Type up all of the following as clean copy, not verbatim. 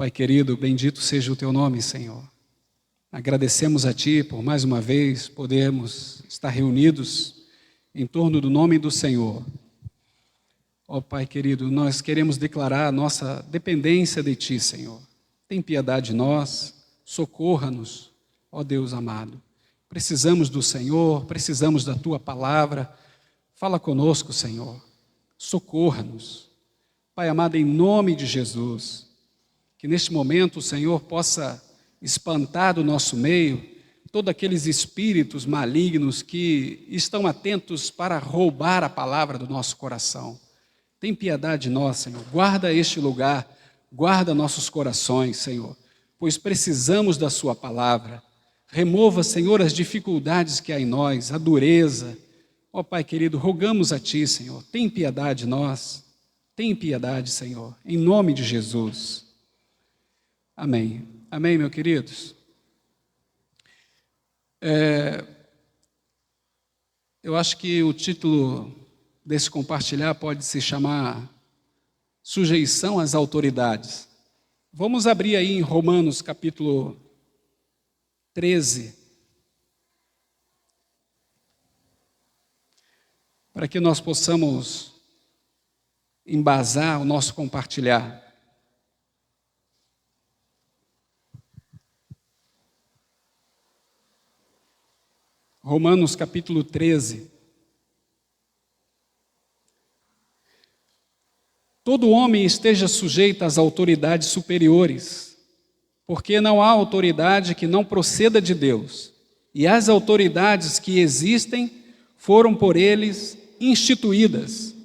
Pai querido, bendito seja o Teu nome, Senhor. Agradecemos a Ti por mais uma vez podermos estar reunidos em torno do nome do Senhor. Ó Pai querido, nós queremos declarar a nossa dependência de Ti, Senhor. Tem piedade de nós, socorra-nos, ó Deus amado. Precisamos do Senhor, precisamos da Tua palavra. Fala conosco, Senhor. Socorra-nos. Pai amado, em nome de Jesus, que neste momento o Senhor possa espantar do nosso meio todos aqueles espíritos malignos que estão atentos para roubar a palavra do nosso coração. Tem piedade de nós, Senhor. Guarda este lugar, guarda nossos corações, Senhor, pois precisamos da Sua palavra. Remova, Senhor, as dificuldades que há em nós, a dureza. Ó Pai querido, rogamos a Ti, Senhor, tem piedade de nós. Tem piedade, Senhor, em nome de Jesus. Amém. Amém, meus queridos? Eu acho que o título desse compartilhar pode se chamar Sujeição às Autoridades. Vamos abrir aí em Romanos capítulo 13, para que nós possamos embasar o nosso compartilhar. Romanos capítulo 13. Todo homem esteja sujeito às autoridades superiores, porque não há autoridade que não proceda de Deus, e as autoridades que existem foram por eles instituídas,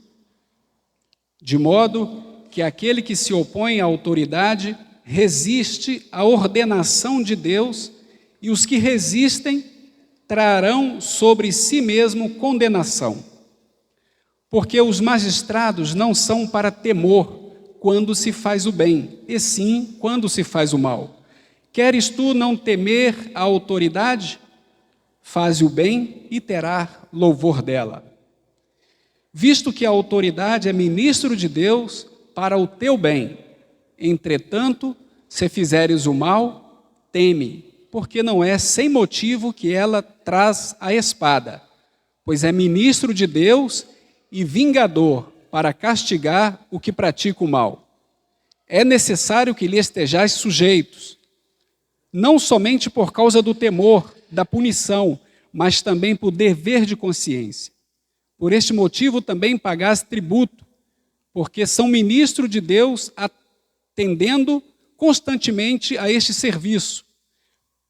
de modo que aquele que se opõe à autoridade resiste à ordenação de Deus, e os que resistem trarão sobre si mesmo condenação. Porque os magistrados não são para temor quando se faz o bem, e sim quando se faz o mal. Queres tu não temer a autoridade? Faze o bem e terá louvor dela. Visto que a autoridade é ministro de Deus para o teu bem. Entretanto, se fizeres o mal, teme, porque não é sem motivo que ela traz a espada, pois é ministro de Deus e vingador para castigar o que pratica o mal. É necessário que lhe estejais sujeitos, não somente por causa do temor, da punição, mas também por dever de consciência. Por este motivo também pagais tributo, porque são ministro de Deus atendendo constantemente a este serviço.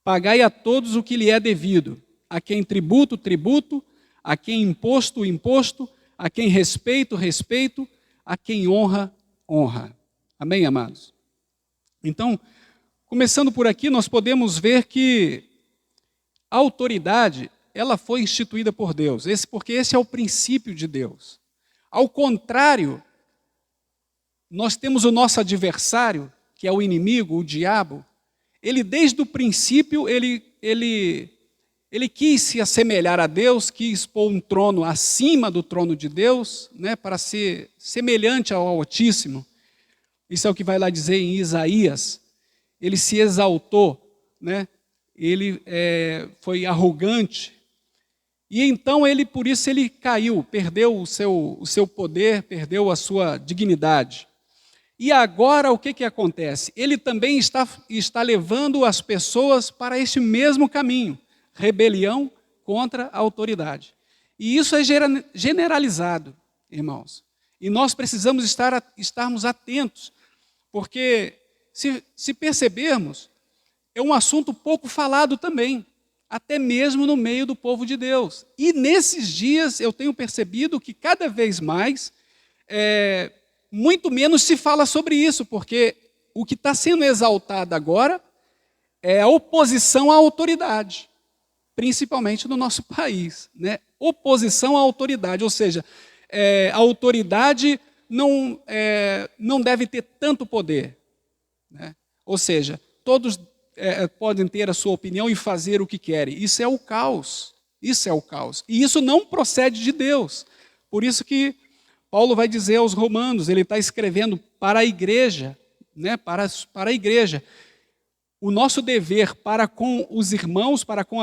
Pagai a todos o que lhe é devido, a quem tributo, tributo, a quem imposto, imposto, a quem respeito, respeito, a quem honra, honra. Amém, amados? Então, começando por aqui, nós podemos ver que a autoridade, ela foi instituída por Deus, porque esse é o princípio de Deus. Ao contrário, nós temos o nosso adversário, que é o inimigo, o diabo. Ele, desde o princípio, ele quis se assemelhar a Deus, quis pôr um trono acima do trono de Deus, né, para ser semelhante ao Altíssimo. Isso é o que vai lá dizer em Isaías. Ele se exaltou, né? Ele foi arrogante. E então, por isso ele caiu, perdeu o seu poder, perdeu a sua dignidade. E agora o que acontece? Ele também está levando as pessoas para esse mesmo caminho, rebelião contra a autoridade. E isso é generalizado, irmãos. E nós precisamos estarmos atentos, porque se percebermos, é um assunto pouco falado também, até mesmo no meio do povo de Deus. E nesses dias eu tenho percebido que cada vez mais, muito menos se fala sobre isso, porque o que está sendo exaltado agora é a oposição à autoridade, principalmente no nosso país, né? Oposição à autoridade, ou seja, a autoridade não deve ter tanto poder, né? Ou seja, todos podem ter a sua opinião e fazer o que querem. Isso é o caos. Isso é o caos. E isso não procede de Deus. Por isso que Paulo vai dizer aos romanos, ele está escrevendo para a igreja né, para a igreja. O nosso dever para com os irmãos, para com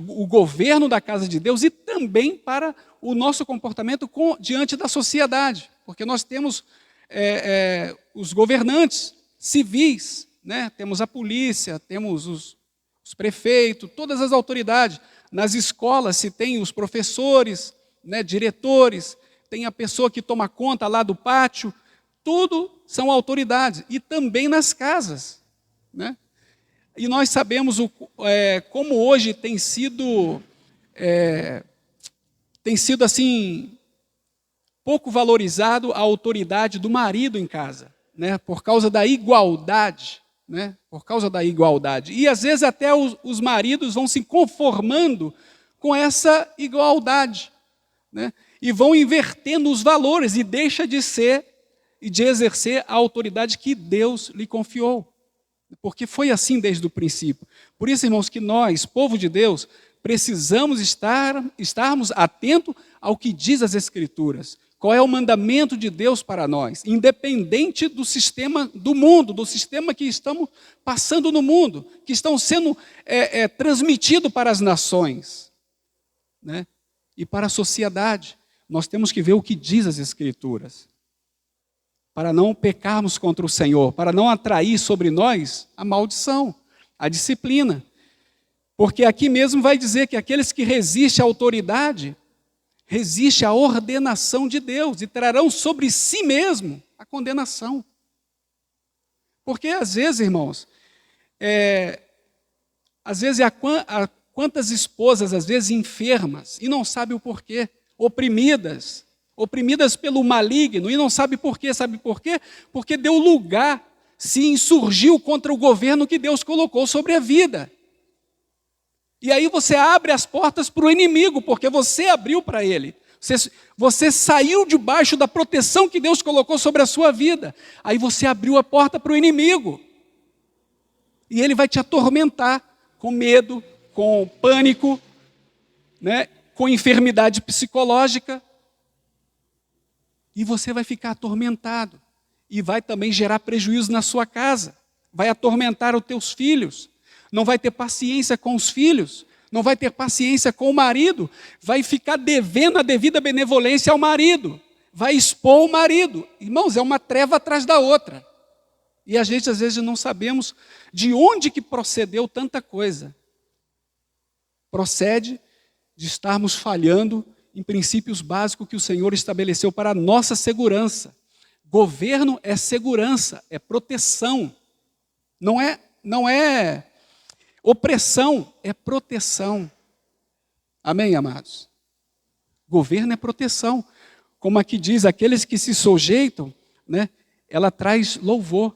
o governo da casa de Deus e também para o nosso comportamento diante da sociedade. Porque nós temos os governantes civis, né? Temos a polícia, temos os prefeitos, todas as autoridades. Nas escolas se tem os professores, né, diretores, tem a pessoa que toma conta lá do pátio, tudo são autoridades. E também nas casas, né? E nós sabemos como hoje tem sido assim, pouco valorizado a autoridade do marido em casa, né? Por causa da igualdade, né? Por causa da igualdade. E às vezes até os maridos vão se conformando com essa igualdade, né? E vão invertendo os valores e deixa de ser e de exercer a autoridade que Deus lhe confiou. Porque foi assim desde o princípio. Por isso, irmãos, que nós, povo de Deus, precisamos estarmos atentos ao que diz as Escrituras. Qual é o mandamento de Deus para nós, independente do sistema do mundo, do sistema que estamos passando no mundo, que estão sendo transmitidos para as nações, né? E para a sociedade. Nós temos que ver o que diz as Escrituras, para não pecarmos contra o Senhor, para não atrair sobre nós a maldição, a disciplina. Porque aqui mesmo vai dizer que aqueles que resistem à autoridade, resistem à ordenação de Deus e trarão sobre si mesmo a condenação. Porque às vezes, irmãos, às vezes há quantas esposas, às vezes enfermas, e não sabem o porquê, oprimidas pelo maligno, e não sabe por quê, sabe por quê? Porque deu lugar, se insurgiu contra o governo que Deus colocou sobre a vida. E aí você abre as portas para o inimigo, porque você abriu para ele. Você saiu debaixo da proteção que Deus colocou sobre a sua vida. Aí você abriu a porta para o inimigo. E ele vai te atormentar com medo, com pânico, né, com enfermidade psicológica. E você vai ficar atormentado. E vai também gerar prejuízo na sua casa. Vai atormentar os teus filhos. Não vai ter paciência com os filhos. Não vai ter paciência com o marido. Vai ficar devendo a devida benevolência ao marido. Vai expor o marido. Irmãos, é uma treva atrás da outra. E a gente às vezes não sabemos de onde que procedeu tanta coisa. Procede de estarmos falhando em princípios básicos que o Senhor estabeleceu para a nossa segurança. Governo é segurança, é proteção. Não é opressão, é proteção. Amém, amados? Governo é proteção. Como aqui diz, aqueles que se sujeitam, né, ela traz louvor,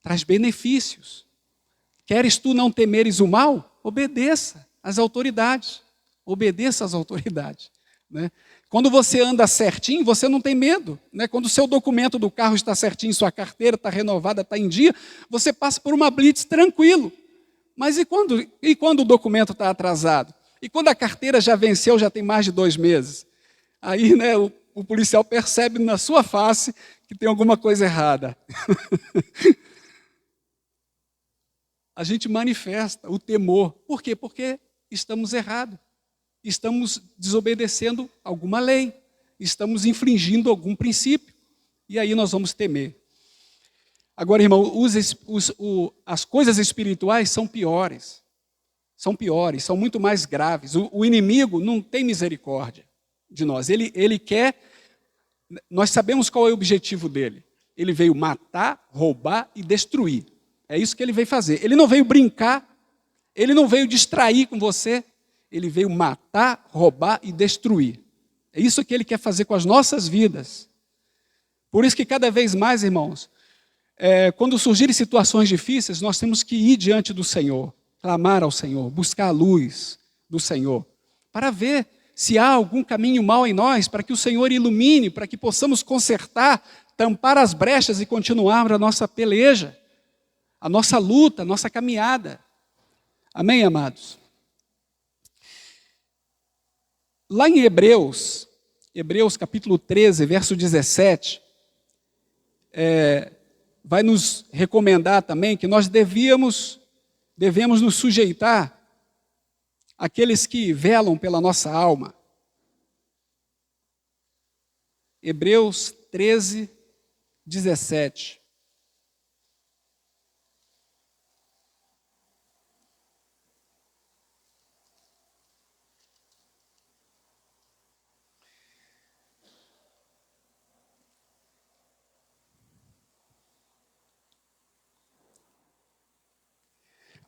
traz benefícios. Queres tu não temeres o mal? Obedeça às autoridades. Obedeça às autoridades. Né? Quando você anda certinho, você não tem medo. Né? Quando o seu documento do carro está certinho, sua carteira está renovada, está em dia, você passa por uma blitz tranquilo. Mas e quando o documento está atrasado? E quando a carteira já venceu, já tem mais de 2 meses? Aí, né, o policial percebe na sua face que tem alguma coisa errada. A gente manifesta o temor. Por quê? Porque estamos errados. Estamos desobedecendo alguma lei. Estamos infringindo algum princípio. E aí nós vamos temer. Agora, irmão, as coisas espirituais são piores. São piores, são muito mais graves. O inimigo não tem misericórdia de nós. Ele quer... Nós sabemos qual é o objetivo dele. Ele veio matar, roubar e destruir. É isso que ele veio fazer. Ele não veio brincar, ele não veio distrair com você, ele veio matar, roubar e destruir. É isso que ele quer fazer com as nossas vidas. Por isso que cada vez mais, irmãos, quando surgirem situações difíceis, nós temos que ir diante do Senhor, clamar ao Senhor, buscar a luz do Senhor, para ver se há algum caminho mau em nós, para que o Senhor ilumine, para que possamos consertar, tampar as brechas e continuar a nossa peleja, a nossa luta, a nossa caminhada. Amém, amados? Lá em Hebreus capítulo 13, verso 17, vai nos recomendar também que nós devemos nos sujeitar àqueles que velam pela nossa alma. Hebreus 13, 17.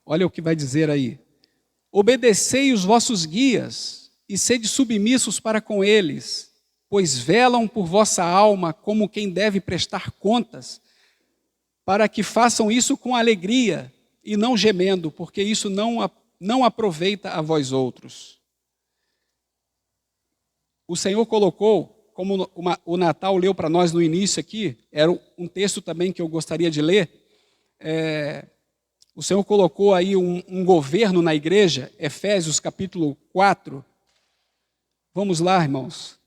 Olha o que vai dizer aí. Obedecei os vossos guias e sede submissos para com eles, pois velam por vossa alma como quem deve prestar contas, para que façam isso com alegria e não gemendo, porque isso não aproveita a vós outros. O Senhor colocou, como o Natal leu para nós no início aqui, era um texto também que eu gostaria de ler, o Senhor colocou aí um governo na igreja, Efésios capítulo 4. Vamos lá, irmãos.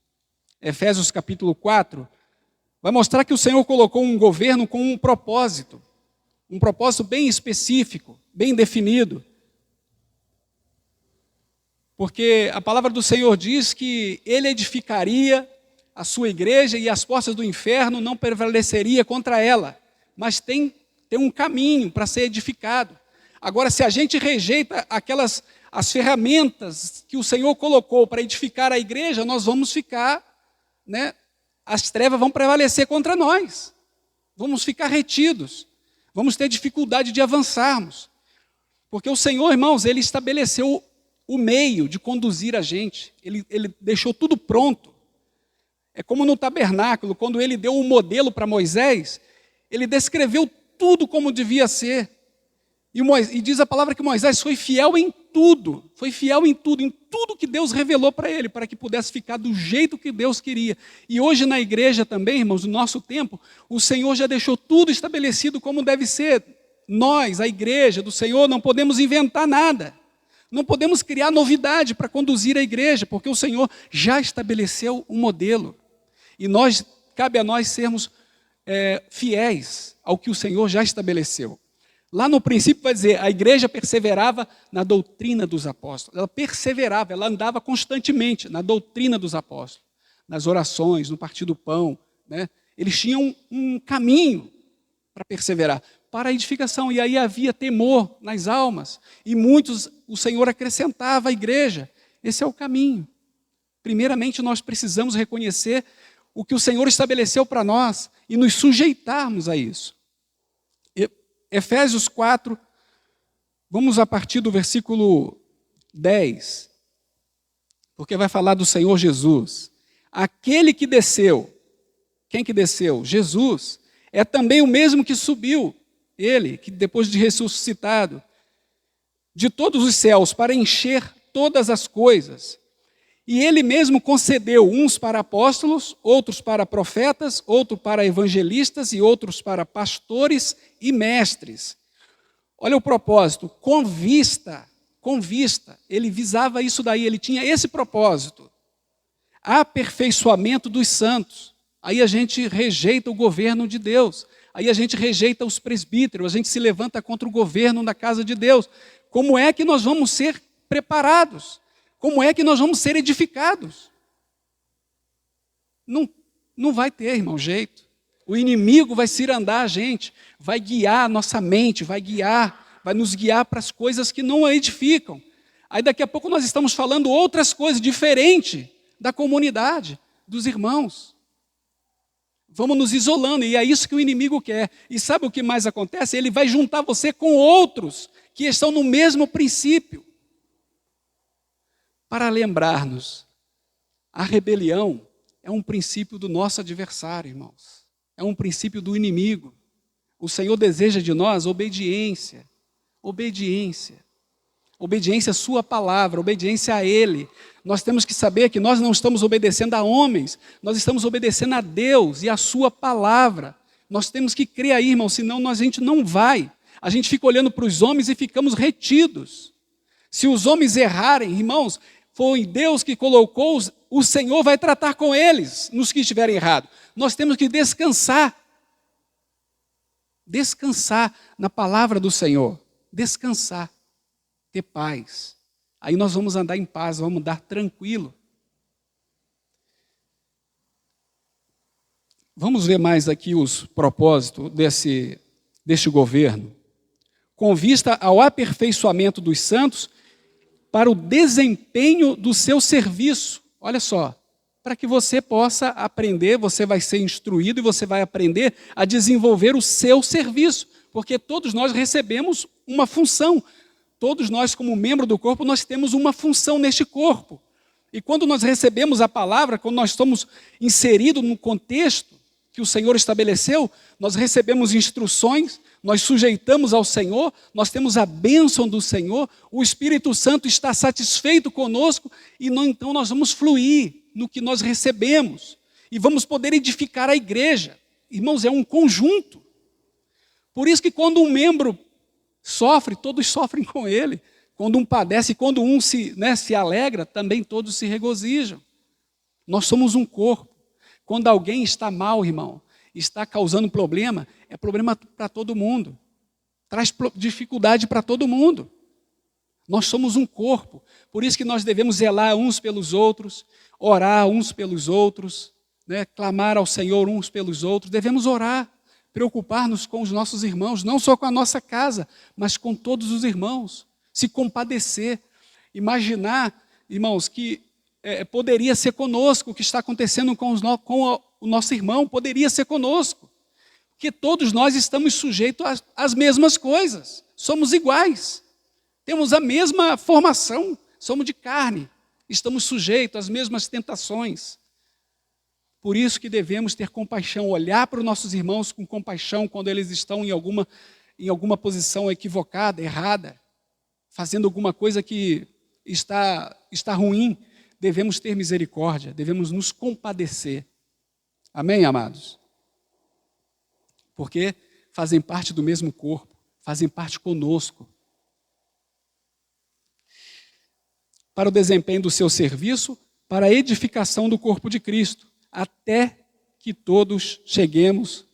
Efésios capítulo 4. Vai mostrar que o Senhor colocou um governo com um propósito bem específico, bem definido. Porque a palavra do Senhor diz que Ele edificaria a sua igreja e as portas do inferno não prevaleceria contra ela. Mas tem um caminho para ser edificado. Agora, se a gente rejeita as ferramentas que o Senhor colocou para edificar a igreja, nós vamos ficar, as trevas vão prevalecer contra nós. Vamos ficar retidos. Vamos ter dificuldade de avançarmos. Porque o Senhor, irmãos, Ele estabeleceu o meio de conduzir a gente. Ele deixou tudo pronto. É como no tabernáculo, quando Ele deu um modelo para Moisés, Ele descreveu tudo como devia ser. E diz a palavra que Moisés foi fiel em tudo em tudo que Deus revelou para ele, para que pudesse ficar do jeito que Deus queria. E hoje na igreja também, irmãos, no nosso tempo, o Senhor já deixou tudo estabelecido como deve ser. Nós, a igreja do Senhor, não podemos inventar nada. Não podemos criar novidade para conduzir a igreja, porque o Senhor já estabeleceu um modelo. E cabe a nós sermos fiéis ao que o Senhor já estabeleceu. Lá no princípio vai dizer, a igreja perseverava na doutrina dos apóstolos. Ela perseverava, ela andava constantemente na doutrina dos apóstolos, nas orações, no partir do pão. Eles tinham um caminho para perseverar, para a edificação. E aí havia temor nas almas. E muitos, o Senhor acrescentava à igreja. Esse é o caminho. Primeiramente, nós precisamos reconhecer o que o Senhor estabeleceu para nós e nos sujeitarmos a isso. Efésios 4, vamos a partir do versículo 10, porque vai falar do Senhor Jesus. Aquele que desceu, quem que desceu? Jesus, é também o mesmo que subiu, Ele, que depois de ressuscitado, de todos os céus, para encher todas as coisas. E Ele mesmo concedeu uns para apóstolos, outros para profetas, outros para evangelistas e outros para pastores e mestres. Olha o propósito, com vista, Ele visava isso daí, Ele tinha esse propósito. Aperfeiçoamento dos santos. Aí a gente rejeita o governo de Deus. Aí a gente rejeita os presbíteros, a gente se levanta contra o governo da casa de Deus. Como é que nós vamos ser preparados? Como é que nós vamos ser edificados? Não vai ter, irmão, jeito. O inimigo vai cirandar a gente, vai guiar a nossa mente, vai nos guiar para as coisas que não a edificam. Aí daqui a pouco nós estamos falando outras coisas diferentes da comunidade, dos irmãos. Vamos nos isolando, e é isso que o inimigo quer. E sabe o que mais acontece? Ele vai juntar você com outros que estão no mesmo princípio. Para lembrar-nos, a rebelião é um princípio do nosso adversário, irmãos. É um princípio do inimigo. O Senhor deseja de nós obediência. Obediência à sua palavra, obediência a Ele. Nós temos que saber que nós não estamos obedecendo a homens, nós estamos obedecendo a Deus e a sua palavra. Nós temos que crer aí, irmão, senão a gente não vai. A gente fica olhando para os homens e ficamos retidos. Se os homens errarem, irmãos, foi Deus que colocou, o Senhor vai tratar com eles, nos que estiverem errados. Nós temos que descansar Descansar na palavra do Senhor. Descansar. Ter paz. Aí nós vamos andar em paz, vamos andar tranquilo. Vamos ver mais aqui os propósitos deste governo. Com vista ao aperfeiçoamento dos santos para o desempenho do seu serviço. Olha só, para que você possa aprender, você vai ser instruído e você vai aprender a desenvolver o seu serviço, porque todos nós recebemos uma função. Todos nós, como membro do corpo, nós temos uma função neste corpo. E quando nós recebemos a palavra, quando nós estamos inseridos no contexto que o Senhor estabeleceu, nós recebemos instruções, nós sujeitamos ao Senhor, nós temos a bênção do Senhor, o Espírito Santo está satisfeito conosco, e então nós vamos fluir no que nós recebemos, e vamos poder edificar a igreja. Irmãos, é um conjunto. Por isso que quando um membro sofre, todos sofrem com ele. Quando um padece, quando um se alegra, também todos se regozijam. Nós somos um corpo. Quando alguém está mal, irmão, está causando problema, é problema para todo mundo. Traz dificuldade para todo mundo. Nós somos um corpo. Por isso que nós devemos zelar uns pelos outros, orar uns pelos outros, né? Clamar ao Senhor uns pelos outros. Devemos orar, preocupar-nos com os nossos irmãos, não só com a nossa casa, mas com todos os irmãos. Se compadecer, imaginar, irmãos, que poderia ser conosco o que está acontecendo com o nosso irmão, poderia ser conosco. Porque todos nós estamos sujeitos às mesmas coisas, somos iguais, temos a mesma formação, somos de carne, estamos sujeitos às mesmas tentações. Por isso que devemos ter compaixão, olhar para os nossos irmãos com compaixão quando eles estão em alguma posição equivocada, errada, fazendo alguma coisa que está ruim. Devemos ter misericórdia, devemos nos compadecer. Amém, amados? Porque fazem parte do mesmo corpo, fazem parte conosco. Para o desempenho do seu serviço, para a edificação do corpo de Cristo, até que todos cheguemos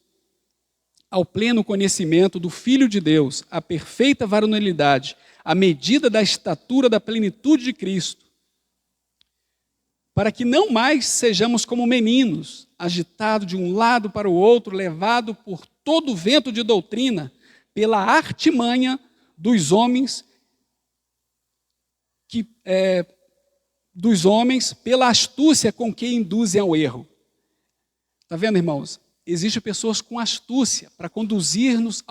ao pleno conhecimento do Filho de Deus, à perfeita varonilidade, à medida da estatura da plenitude de Cristo, para que não mais sejamos como meninos, agitados de um lado para o outro, levados por todo o vento de doutrina, pela artimanha dos homens, pela astúcia com que induzem ao erro. Está vendo, irmãos? Existem pessoas com astúcia para conduzir-nos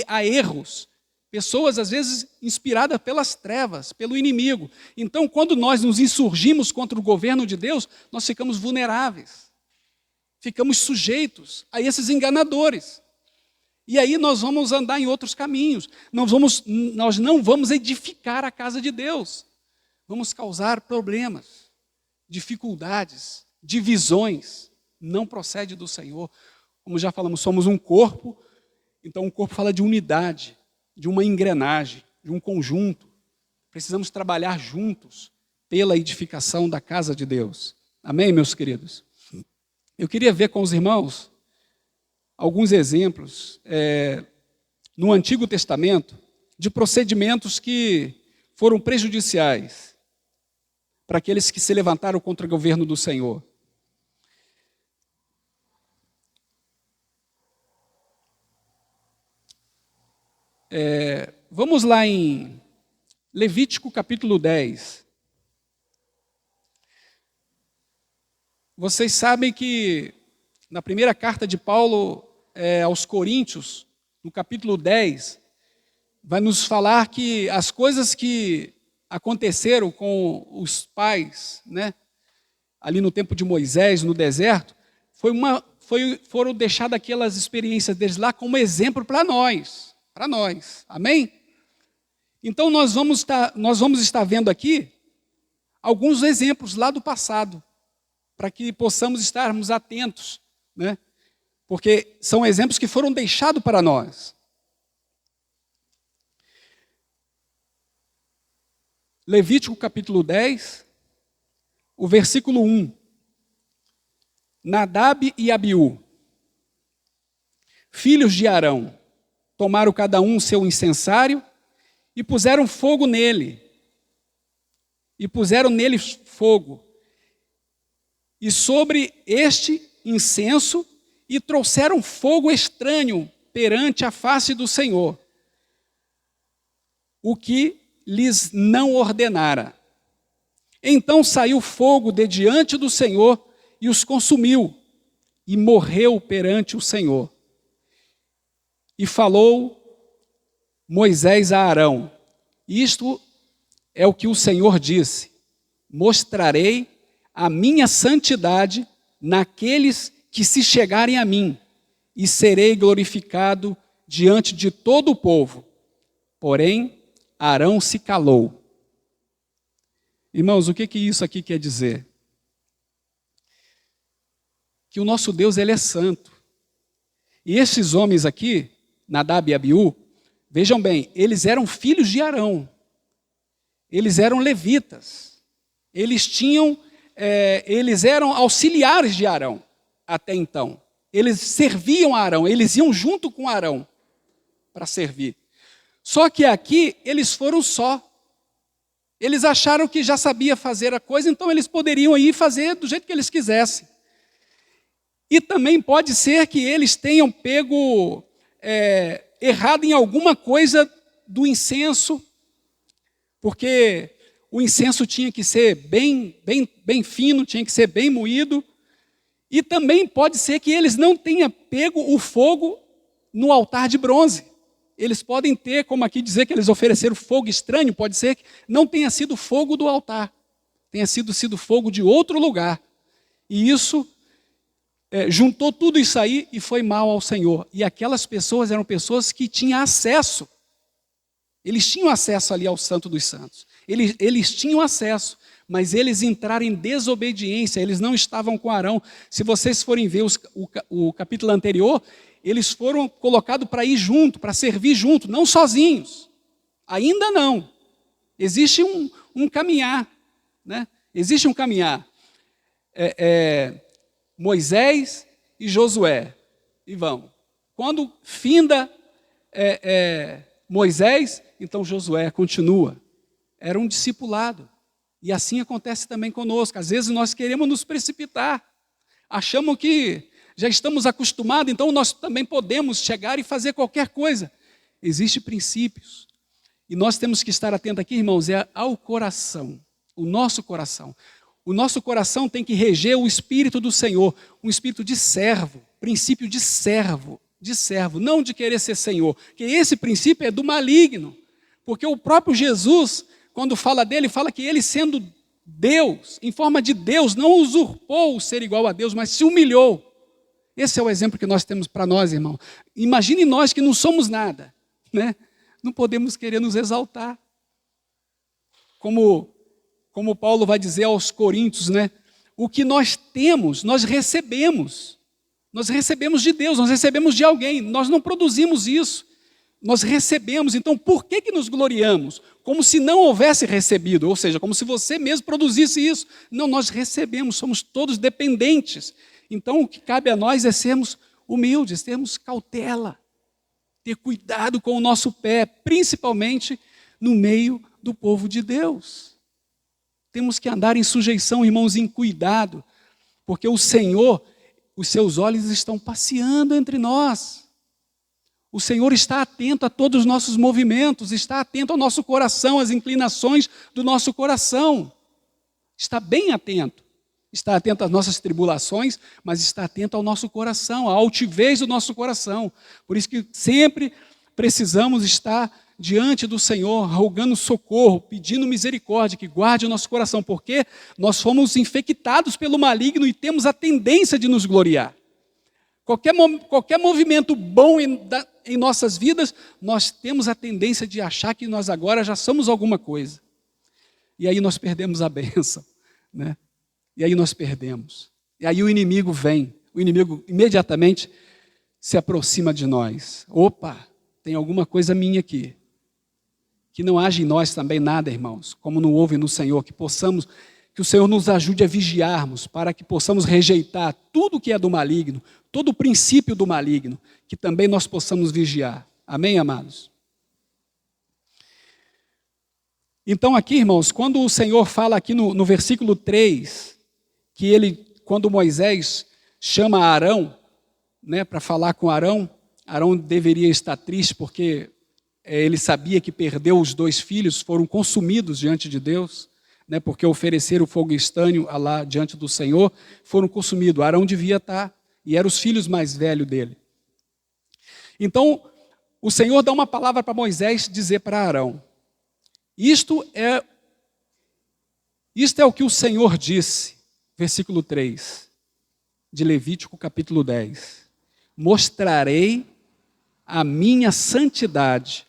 a erros. Pessoas, às vezes, inspiradas pelas trevas, pelo inimigo. Então, quando nós nos insurgimos contra o governo de Deus, nós ficamos vulneráveis. Ficamos sujeitos a esses enganadores. E aí nós vamos andar em outros caminhos. Nós não vamos edificar a casa de Deus. Vamos causar problemas, dificuldades, divisões. Não procede do Senhor. Como já falamos, somos um corpo. Então, o corpo fala de unidade, de uma engrenagem, de um conjunto. Precisamos trabalhar juntos pela edificação da casa de Deus. Amém, meus queridos? Eu queria ver com os irmãos alguns exemplos no Antigo Testamento de procedimentos que foram prejudiciais para aqueles que se levantaram contra o governo do Senhor. Vamos lá em Levítico capítulo 10. Vocês sabem que na primeira carta de Paulo aos Coríntios, no capítulo 10, vai nos falar que as coisas que aconteceram com os pais, né, ali no tempo de Moisés, no deserto, foram deixadas aquelas experiências deles lá como exemplo para nós. Para nós, amém? Então nós vamos estar vendo aqui alguns exemplos lá do passado, para que possamos estarmos atentos, né? Porque são exemplos que foram deixados para nós. Levítico capítulo 10, o versículo 1. Nadab e Abiú, filhos de Arão, tomaram cada um seu incensário e puseram fogo nele. E puseram nele fogo. E sobre este incenso, e trouxeram fogo estranho perante a face do Senhor, o que lhes não ordenara. Então saiu fogo de diante do Senhor e os consumiu, e morreu perante o Senhor. E falou Moisés a Arão: isto é o que o Senhor disse: mostrarei a minha santidade naqueles que se chegarem a mim, e serei glorificado diante de todo o povo. Porém, Arão se calou. Irmãos, o que isso aqui quer dizer? Que o nosso Deus, ele é santo. E esses homens aqui, Nadab e Abiú, vejam bem, eles eram filhos de Arão. Eles eram levitas. Eles eram auxiliares de Arão até então. Eles serviam a Arão, eles iam junto com Arão para servir. Só que aqui eles foram só. Eles acharam que já sabia fazer a coisa, então eles poderiam ir fazer do jeito que eles quisessem. E também pode ser que eles tenham pego errado em alguma coisa do incenso, porque o incenso tinha que ser bem fino, tinha que ser bem moído. E também pode ser que eles não tenham pego o fogo no altar de bronze. Eles podem ter, como aqui dizer que eles ofereceram fogo estranho, pode ser que não tenha sido fogo do altar, tenha sido fogo de outro lugar. E isso juntou tudo isso aí e foi mal ao Senhor. E aquelas pessoas eram pessoas que tinham acesso. Eles tinham acesso ali ao Santo dos Santos. Eles tinham acesso, mas eles entraram em desobediência, eles não estavam com Arão. Se vocês forem ver o capítulo anterior, eles foram colocados para ir junto, para servir junto, não sozinhos. Ainda não. Existe um caminhar, né? Existe um caminhar. Moisés e Josué, e vão. Quando finda Moisés, então Josué continua. Era um discipulado. E assim acontece também conosco. Às vezes nós queremos nos precipitar. Achamos que já estamos acostumados, então nós também podemos chegar e fazer qualquer coisa. Existem princípios. E nós temos que estar atentos aqui, irmãos, ao coração. O nosso coração. O nosso coração tem que reger o Espírito do Senhor. Um espírito de servo. Princípio de servo. De servo, não de querer ser Senhor. Porque esse princípio é do maligno. Porque o próprio Jesus, quando fala dele, fala que ele, sendo Deus, em forma de Deus, não usurpou o ser igual a Deus, mas se humilhou. Esse é o exemplo que nós temos para nós, irmão. Imagine nós que não somos nada, né? Não podemos querer nos exaltar. Como Paulo vai dizer aos Coríntios, né? O que nós temos, nós recebemos. Nós recebemos de Deus, nós recebemos de alguém. Nós não produzimos isso. Nós recebemos, então por que nos gloriamos? Como se não houvesse recebido, ou seja, como se você mesmo produzisse isso. Não, nós recebemos, somos todos dependentes. Então o que cabe a nós é sermos humildes, termos cautela, ter cuidado com o nosso pé, principalmente no meio do povo de Deus. Temos que andar em sujeição, irmãos, em cuidado, porque o Senhor, os seus olhos estão passeando entre nós. O Senhor está atento a todos os nossos movimentos, está atento ao nosso coração, às inclinações do nosso coração. Está bem atento. Está atento às nossas tribulações, mas está atento ao nosso coração, à altivez do nosso coração. Por isso que sempre precisamos estar diante do Senhor, rogando socorro, pedindo misericórdia, que guarde o nosso coração, porque nós fomos infectados pelo maligno e temos a tendência de nos gloriar. Qualquer movimento bom em nossas vidas, nós temos a tendência de achar que nós agora já somos alguma coisa. E aí nós perdemos a bênção, né? E aí nós perdemos. E aí o inimigo vem, o inimigo imediatamente se aproxima de nós. Opa, tem alguma coisa minha aqui. Que não haja em nós também nada, irmãos, como não houve no Senhor, que o Senhor nos ajude a vigiarmos, para que possamos rejeitar tudo que é do maligno, todo o princípio do maligno, que também nós possamos vigiar. Amém, amados? Então aqui, irmãos, quando o Senhor fala aqui no versículo 3, que quando Moisés chama Arão, né, para falar com Arão, Arão deveria estar triste porque ele sabia que perdeu os 2 filhos, foram consumidos diante de Deus, né, porque ofereceram o fogo estânio lá diante do Senhor, foram consumidos. Arão devia estar, e eram os filhos mais velhos dele. Então, o Senhor dá uma palavra para Moisés dizer para Arão. Isto é o que o Senhor disse, versículo 3, de Levítico capítulo 10. Mostrarei a minha santidade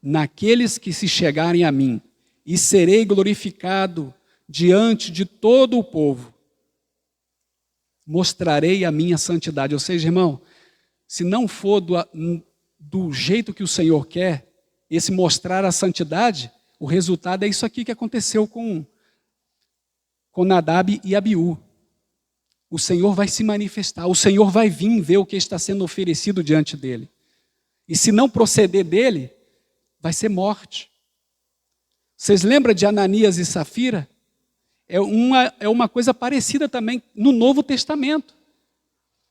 naqueles que se chegarem a mim, e serei glorificado diante de todo o povo. Mostrarei a minha santidade. Ou seja, irmão, se não for do jeito que o Senhor quer, esse mostrar a santidade, o resultado é isso aqui que aconteceu com Nadab e Abiú. O Senhor vai se manifestar, o Senhor vai vir ver o que está sendo oferecido diante dele. E se não proceder dele, vai ser morte. Vocês lembram de Ananias e Safira? É uma coisa parecida também no Novo Testamento.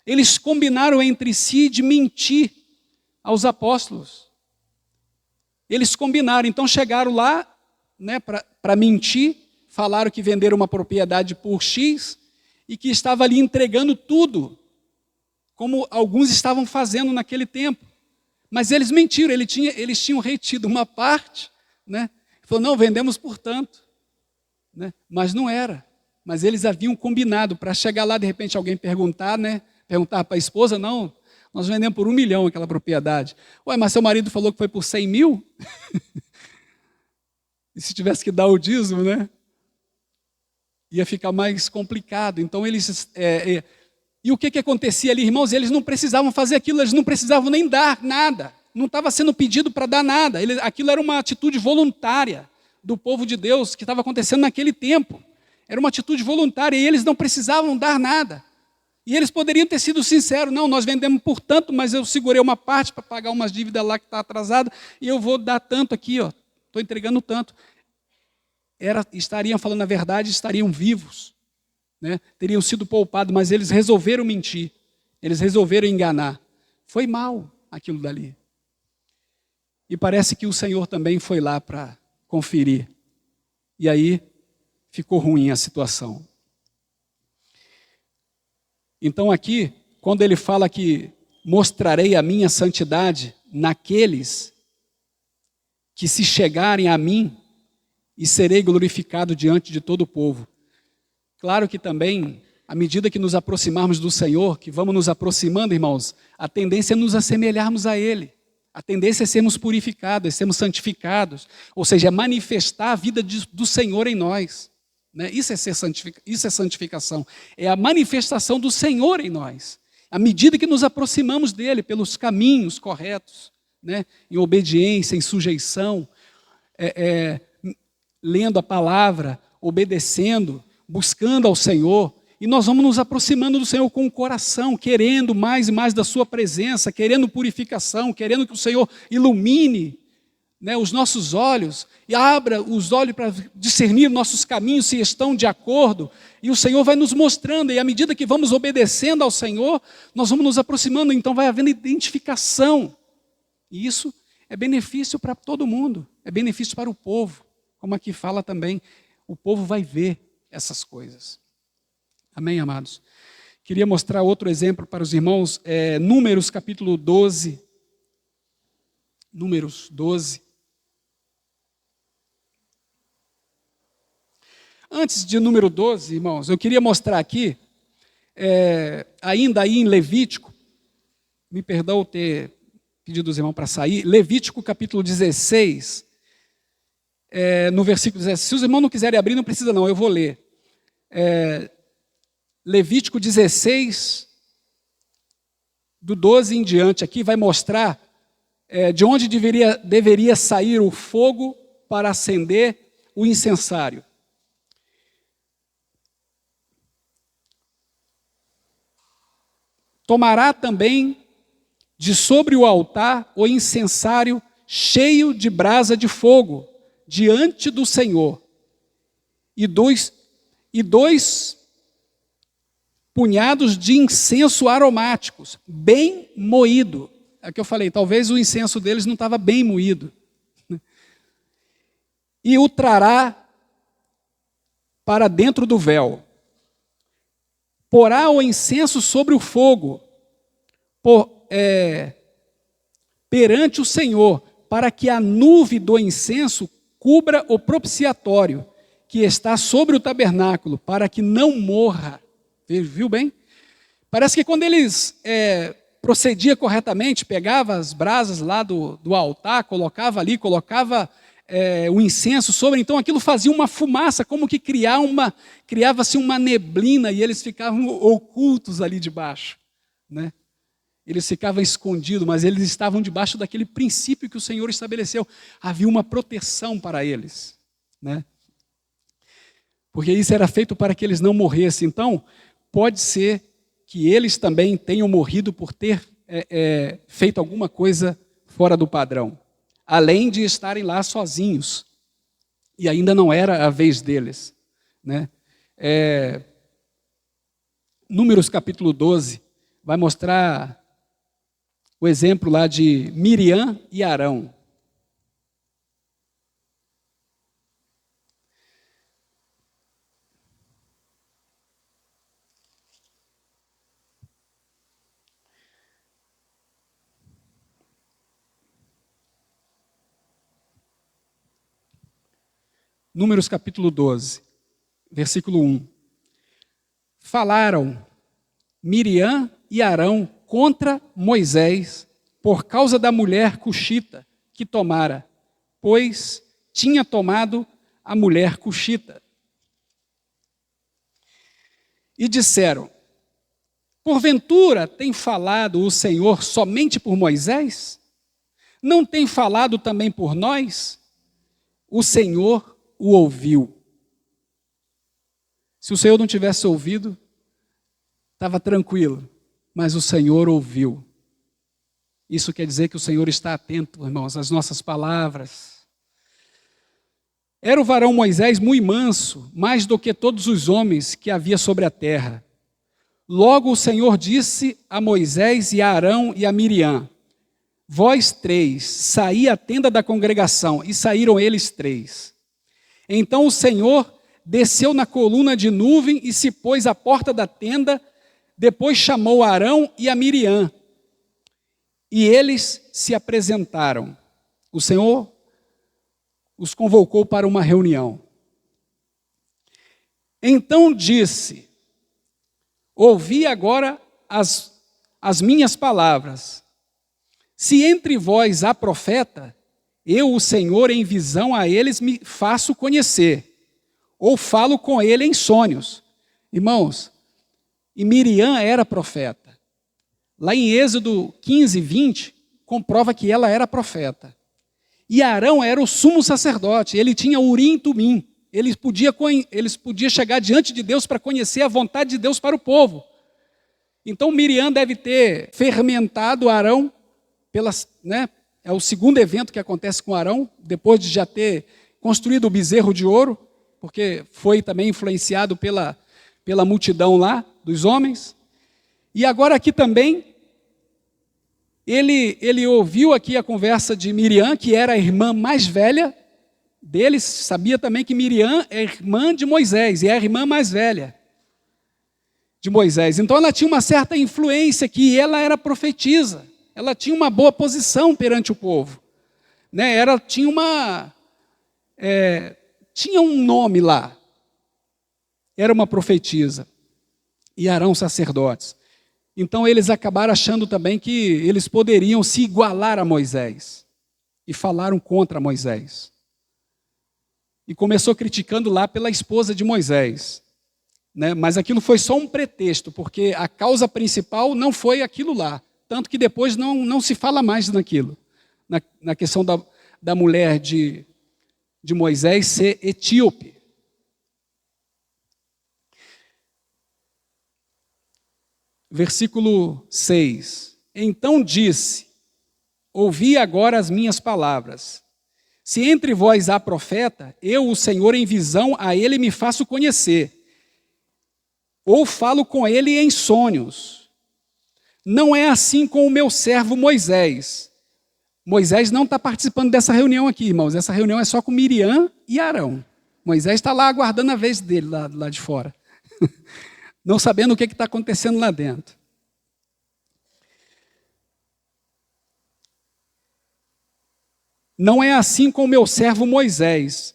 Eles combinaram entre si de mentir aos apóstolos. Eles combinaram, então chegaram lá, né, para mentir, falaram que venderam uma propriedade por X e que estava ali entregando tudo, como alguns estavam fazendo naquele tempo. Mas eles mentiram, eles tinham retido uma parte, né? Falou, não, vendemos por tanto. Né? Mas não era. Mas eles haviam combinado para chegar lá, de repente alguém perguntar, né? Perguntar para a esposa, não, nós vendemos por 1 milhão aquela propriedade. Ué, mas seu marido falou que foi por 100 mil? E se tivesse que dar o dízimo, né? Ia ficar mais complicado. Então eles... E o que acontecia ali, irmãos? Eles não precisavam fazer aquilo, eles não precisavam nem dar nada. Não estava sendo pedido para dar nada. Aquilo era uma atitude voluntária do povo de Deus que estava acontecendo naquele tempo. Era uma atitude voluntária e eles não precisavam dar nada. E eles poderiam ter sido sinceros, não, nós vendemos por tanto, mas eu segurei uma parte para pagar umas dívidas lá que está atrasada e eu vou dar tanto aqui, ó, estou entregando tanto. Estariam falando a verdade, estariam vivos, né? Teriam sido poupados, mas eles resolveram mentir, eles resolveram enganar. Foi mal aquilo dali. E parece que o Senhor também foi lá para conferir. E aí ficou ruim a situação. Então aqui, quando ele fala que mostrarei a minha santidade naqueles que se chegarem a mim e serei glorificado diante de todo o povo. Claro que também, à medida que nos aproximarmos do Senhor, que vamos nos aproximando, irmãos, a tendência é nos assemelharmos a Ele. A tendência é sermos purificados, é sermos santificados, ou seja, é manifestar a vida do Senhor em nós. Né? Isso é santificação, é a manifestação do Senhor em nós. À medida que nos aproximamos dEle, pelos caminhos corretos, né? Em obediência, em sujeição, lendo a palavra, obedecendo, buscando ao Senhor, e nós vamos nos aproximando do Senhor com o coração, querendo mais e mais da sua presença, querendo purificação, querendo que o Senhor ilumine, né, os nossos olhos, e abra os olhos para discernir nossos caminhos se estão de acordo, e o Senhor vai nos mostrando, e à medida que vamos obedecendo ao Senhor, nós vamos nos aproximando, então vai havendo identificação, e isso é benefício para todo mundo, é benefício para o povo, como aqui fala também, o povo vai ver essas coisas. Amém, amados? Queria mostrar outro exemplo para os irmãos, Números capítulo 12. Números 12. Antes de número 12, irmãos, eu queria mostrar aqui, ainda aí em Levítico, me perdão ter pedido os irmãos para sair, Levítico capítulo 16, no versículo 17. Se os irmãos não quiserem abrir, não precisa não, eu vou ler. Levítico 16, do 12 em diante, aqui vai mostrar de onde deveria sair o fogo para acender o incensário. Tomará também de sobre o altar o incensário cheio de brasa de fogo, diante do Senhor, e dois punhados de incenso aromáticos, bem moído. É o que eu falei, talvez o incenso deles não estava bem moído. E o trará para dentro do véu. Porá o incenso sobre o fogo, perante o Senhor, para que a nuvem do incenso cubra o propiciatório, que está sobre o tabernáculo, para que não morra. Viu bem? Parece que quando eles procedia corretamente, pegava as brasas lá do altar, colocava ali, o incenso sobre, então aquilo fazia uma fumaça, como que criava-se uma neblina, e eles ficavam ocultos ali debaixo, né? Eles ficavam escondidos, mas eles estavam debaixo daquele princípio que o Senhor estabeleceu. Havia uma proteção para eles, né? Porque isso era feito para que eles não morressem. Então, pode ser que eles também tenham morrido por ter feito alguma coisa fora do padrão, além de estarem lá sozinhos, e ainda não era a vez deles, né? Números capítulo 12 vai mostrar o exemplo lá de Miriam e Arão. Números capítulo 12, versículo 1. Falaram Miriam e Arão contra Moisés por causa da mulher cuxita que tomara, pois tinha tomado a mulher cuxita. E disseram: porventura tem falado o Senhor somente por Moisés? Não tem falado também por nós? O Senhor o ouviu. Se o Senhor não tivesse ouvido, estava tranquilo, mas o Senhor ouviu. Isso quer dizer que o Senhor está atento, irmãos, às nossas palavras. Era o varão Moisés muito manso, mais do que todos os homens que havia sobre a terra. Logo o Senhor disse a Moisés e a Arão e a Miriam: vós três, saí à tenda da congregação, e saíram eles três. Então o Senhor desceu na coluna de nuvem e se pôs à porta da tenda, depois chamou a Arão e a Miriam, e eles se apresentaram. O Senhor os convocou para uma reunião. Então disse: ouvi agora as minhas palavras. Se entre vós há profeta, eu, o Senhor, em visão a eles me faço conhecer, ou falo com ele em sonhos. Irmãos, e Miriam era profeta. Lá em Êxodo 15, 20, comprova que ela era profeta. E Arão era o sumo sacerdote, ele tinha Urim e Tumim. Eles podiam chegar diante de Deus para conhecer a vontade de Deus para o povo. Então Miriam deve ter fermentado Arão, é o segundo evento que acontece com Arão, depois de já ter construído o bezerro de ouro, porque foi também influenciado pela multidão lá, dos homens. E agora aqui também, ele ouviu aqui a conversa de Miriam, que era a irmã mais velha deles, sabia também que Miriam é irmã de Moisés, e é a irmã mais velha de Moisés. Então ela tinha uma certa influência aqui, e ela era profetisa. Ela tinha uma boa posição perante o povo, né? Tinha um nome lá, era uma profetisa, e Arão sacerdotes. Então eles acabaram achando também que eles poderiam se igualar a Moisés, e falaram contra Moisés. E começou criticando lá pela esposa de Moisés, né? Mas aquilo foi só um pretexto, porque a causa principal não foi aquilo lá. Tanto que depois não se fala mais naquilo, na questão da mulher de Moisés ser etíope. Versículo 6. Então disse: ouvi agora as minhas palavras. Se entre vós há profeta, eu, o Senhor, em visão, a ele me faço conhecer, ou falo com ele em sonhos. Não é assim com o meu servo Moisés. Moisés não está participando dessa reunião aqui, irmãos. Essa reunião é só com Miriam e Arão. Moisés está lá aguardando a vez dele, lá de fora. Não sabendo o que está acontecendo lá dentro. Não é assim com o meu servo Moisés,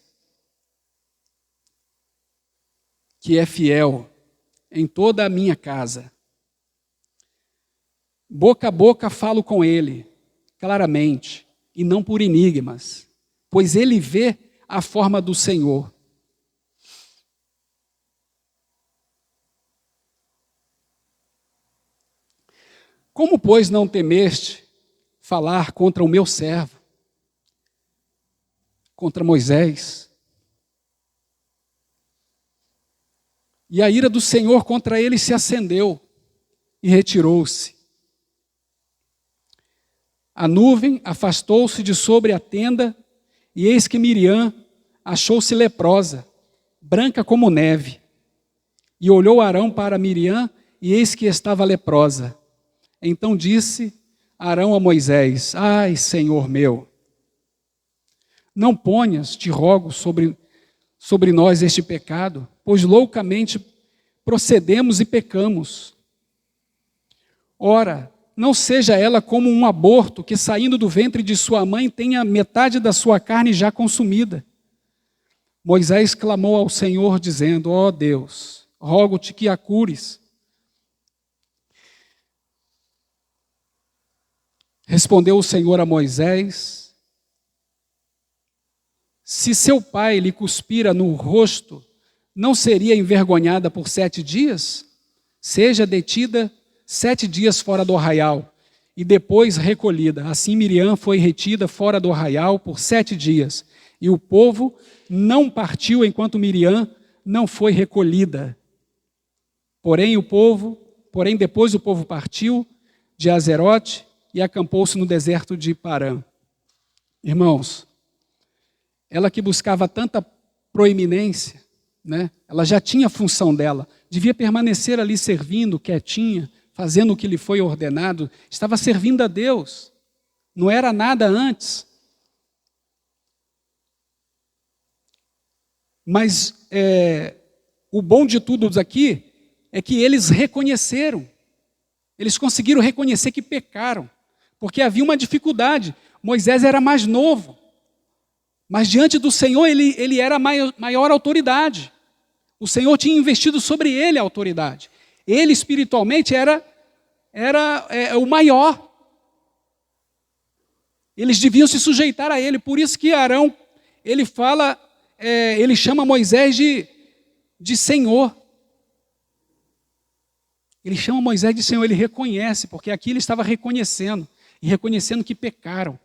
que é fiel em toda a minha casa. Boca a boca falo com ele, claramente, e não por enigmas, pois ele vê a forma do Senhor. Como, pois, não temeste falar contra o meu servo, contra Moisés? E a ira do Senhor contra ele se acendeu e retirou-se. A nuvem afastou-se de sobre a tenda, e eis que Miriam achou-se leprosa, branca como neve. E olhou Arão para Miriam, e eis que estava leprosa. Então disse Arão a Moisés: ai, Senhor meu, não ponhas, te rogo, sobre nós este pecado, pois loucamente procedemos e pecamos. Ora, não seja ela como um aborto que, saindo do ventre de sua mãe, tenha metade da sua carne já consumida. Moisés clamou ao Senhor, dizendo: ó Deus, rogo-te que a cures. Respondeu o Senhor a Moisés: se seu pai lhe cuspira no rosto, não seria envergonhada por 7 dias? Seja detida 7 dias fora do arraial, e depois recolhida. Assim Miriam foi retida fora do arraial por 7 dias, e o povo não partiu enquanto Miriam não foi recolhida. Porém depois o povo partiu de Azerote e acampou-se no deserto de Parã. Irmãos, ela que buscava tanta proeminência, né? Ela já tinha a função dela, devia permanecer ali servindo, quietinha, fazendo o que lhe foi ordenado, estava servindo a Deus, não era nada antes. Mas o bom de tudo aqui é que eles reconheceram, eles conseguiram reconhecer que pecaram, porque havia uma dificuldade. Moisés era mais novo, mas diante do Senhor ele era a maior autoridade. O Senhor tinha investido sobre ele a autoridade. Ele espiritualmente era o maior. Eles deviam se sujeitar a ele. Por isso que Arão, ele chama Moisés de Senhor. Ele chama Moisés de Senhor, ele reconhece, porque aqui ele estava reconhecendo, e reconhecendo que pecaram.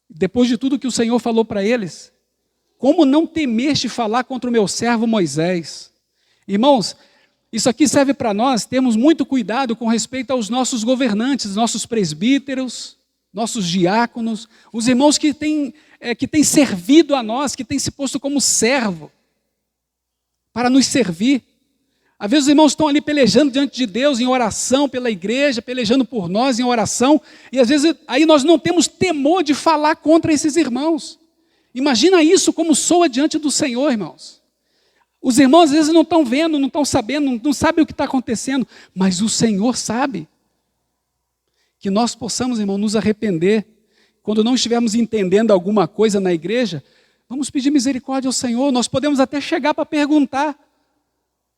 Depois de tudo que o Senhor falou para eles, como não temeste falar contra o meu servo Moisés? Irmãos, isso aqui serve para nós termos muito cuidado com respeito aos nossos governantes, nossos presbíteros, nossos diáconos, os irmãos que têm servido a nós, que têm se posto como servo para nos servir. Às vezes os irmãos estão ali pelejando diante de Deus em oração pela igreja, pelejando por nós em oração, e às vezes aí nós não temos temor de falar contra esses irmãos. Imagina isso como soa diante do Senhor, irmãos. Os irmãos às vezes não estão vendo, não estão sabendo, não sabem o que está acontecendo, mas o Senhor sabe. Que nós possamos, irmão, nos arrepender. Quando não estivermos entendendo alguma coisa na igreja, vamos pedir misericórdia ao Senhor. Nós podemos até chegar para perguntar,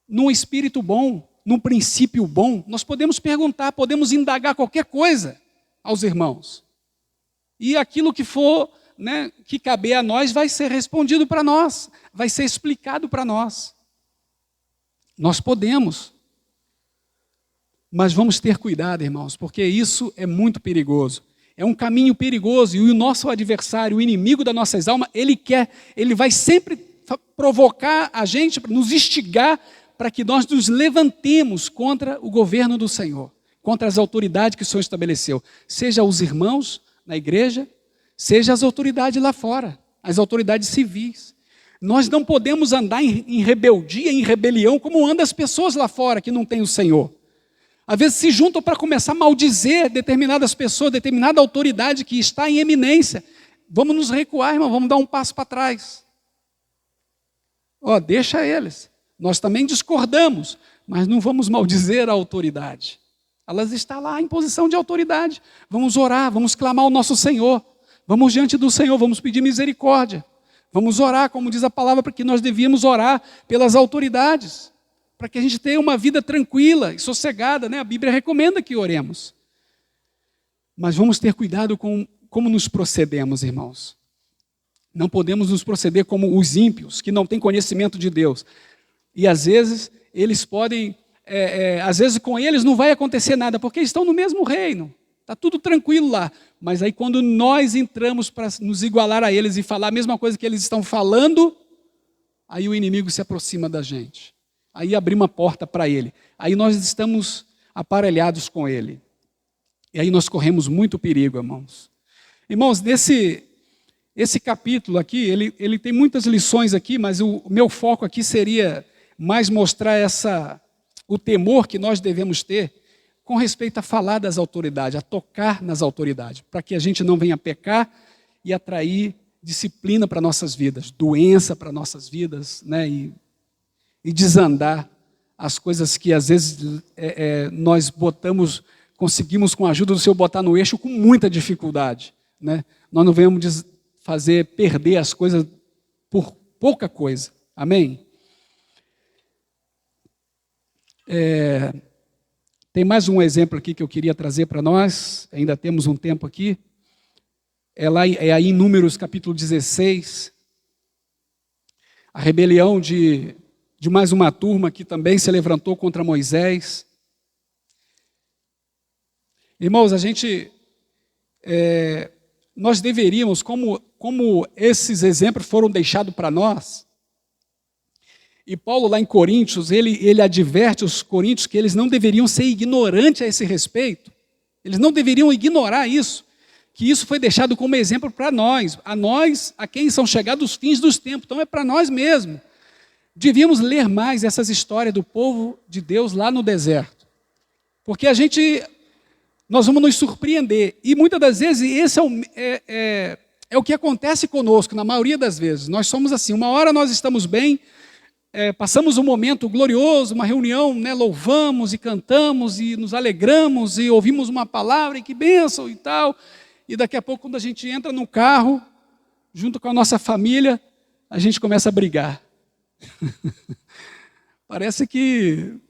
num espírito bom, num princípio bom, nós podemos perguntar, podemos indagar qualquer coisa aos irmãos. E aquilo que for, que caber a nós, vai ser respondido para nós, vai ser explicado para nós. Nós podemos. Mas vamos ter cuidado, irmãos, porque isso é muito perigoso. É um caminho perigoso, e o nosso adversário, o inimigo das nossas almas, ele vai sempre provocar a gente, nos instigar, para que nós nos levantemos contra o governo do Senhor, contra as autoridades que o Senhor estabeleceu. Seja os irmãos na igreja, seja as autoridades lá fora, as autoridades civis. Nós não podemos andar em rebeldia, em rebelião, como andam as pessoas lá fora que não têm o Senhor. Às vezes se juntam para começar a maldizer determinadas pessoas, determinada autoridade que está em eminência. Vamos nos recuar, irmão, vamos dar um passo para trás. Deixa eles. Nós também discordamos, mas não vamos maldizer a autoridade. Elas estão lá em posição de autoridade. Vamos orar, vamos clamar ao nosso Senhor. Vamos diante do Senhor, vamos pedir misericórdia. Vamos orar, como diz a palavra, porque nós devíamos orar pelas autoridades, para que a gente tenha uma vida tranquila e sossegada, né? A Bíblia recomenda que oremos. Mas vamos ter cuidado com como nos procedemos, irmãos. Não podemos nos proceder como os ímpios, que não têm conhecimento de Deus. E às vezes, eles podem, às vezes com eles não vai acontecer nada, porque estão no mesmo reino. Está tudo tranquilo lá. Mas aí quando nós entramos para nos igualar a eles e falar a mesma coisa que eles estão falando, aí o inimigo se aproxima da gente. Aí abrimos uma porta para ele. Aí nós estamos aparelhados com ele. E aí nós corremos muito perigo, irmãos. Irmãos, esse capítulo aqui, ele tem muitas lições aqui, mas o meu foco aqui seria mais mostrar o temor que nós devemos ter com respeito a falar das autoridades, a tocar nas autoridades, para que a gente não venha pecar e atrair disciplina para nossas vidas, doença para nossas vidas, né? E desandar as coisas que às vezes nós conseguimos com a ajuda do Senhor botar no eixo com muita dificuldade, né? Nós não venhamos perder as coisas por pouca coisa, amém? Tem mais um exemplo aqui que eu queria trazer para nós, ainda temos um tempo aqui, é aí em Números capítulo 16, a rebelião de mais uma turma que também se levantou contra Moisés. Irmãos, nós deveríamos, como esses exemplos foram deixados para nós, e Paulo lá em Coríntios, ele adverte os coríntios que eles não deveriam ser ignorantes a esse respeito, eles não deveriam ignorar isso, que isso foi deixado como exemplo para nós, a quem são chegados os fins dos tempos, então é para nós mesmos. Devíamos ler mais essas histórias do povo de Deus lá no deserto, porque nós vamos nos surpreender, e muitas das vezes esse é o que acontece conosco, na maioria das vezes. Nós somos assim, uma hora nós estamos bem, passamos um momento glorioso, uma reunião, né, louvamos e cantamos e nos alegramos e ouvimos uma palavra e que bênção e tal, e daqui a pouco quando a gente entra no carro, junto com a nossa família, a gente começa a brigar. Parece que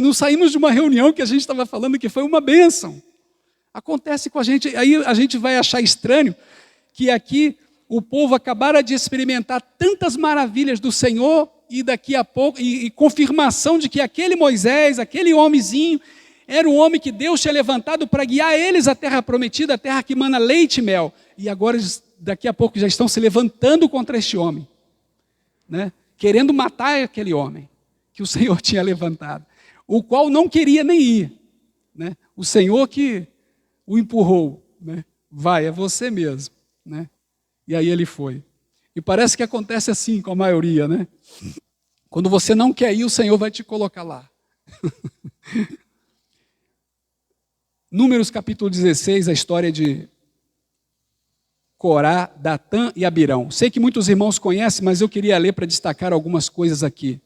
não saímos de uma reunião que a gente estava falando que foi uma bênção. Acontece com a gente, aí a gente vai achar estranho que aqui o povo acabara de experimentar tantas maravilhas do Senhor e daqui a pouco, e confirmação de que aquele Moisés, aquele homenzinho, era o homem que Deus tinha levantado para guiar eles à terra prometida, a terra que mana leite e mel. E agora, daqui a pouco, já estão se levantando contra este homem, né? Querendo matar aquele homem que o Senhor tinha levantado, o qual não queria nem ir, né? O Senhor que o empurrou, né? Vai, é você mesmo, né? E aí ele foi. E parece que acontece assim com a maioria, né? Quando você não quer ir, o Senhor vai te colocar lá. Números capítulo 16, a história de Corá, Datã e Abirão. Sei que muitos irmãos conhecem, mas eu queria ler para destacar algumas coisas aqui.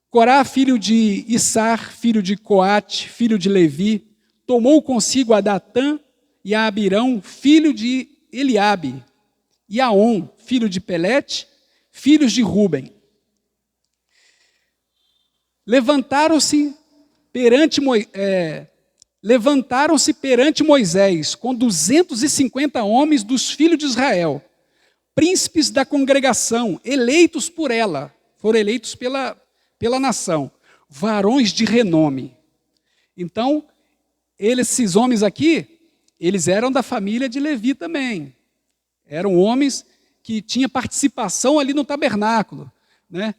Corá, filho de Issar, filho de Coate, filho de Levi, tomou consigo a Datã e a Abirão, filho de Eliabe, e a On, filho de Pelete, filhos de Ruben. Levantaram-se perante Moisés com 250 homens dos filhos de Israel, príncipes da congregação, eleitos por ela, foram eleitos pela nação, varões de renome. Então, esses homens aqui, eles eram da família de Levi também. Eram homens que tinham participação ali no tabernáculo, né?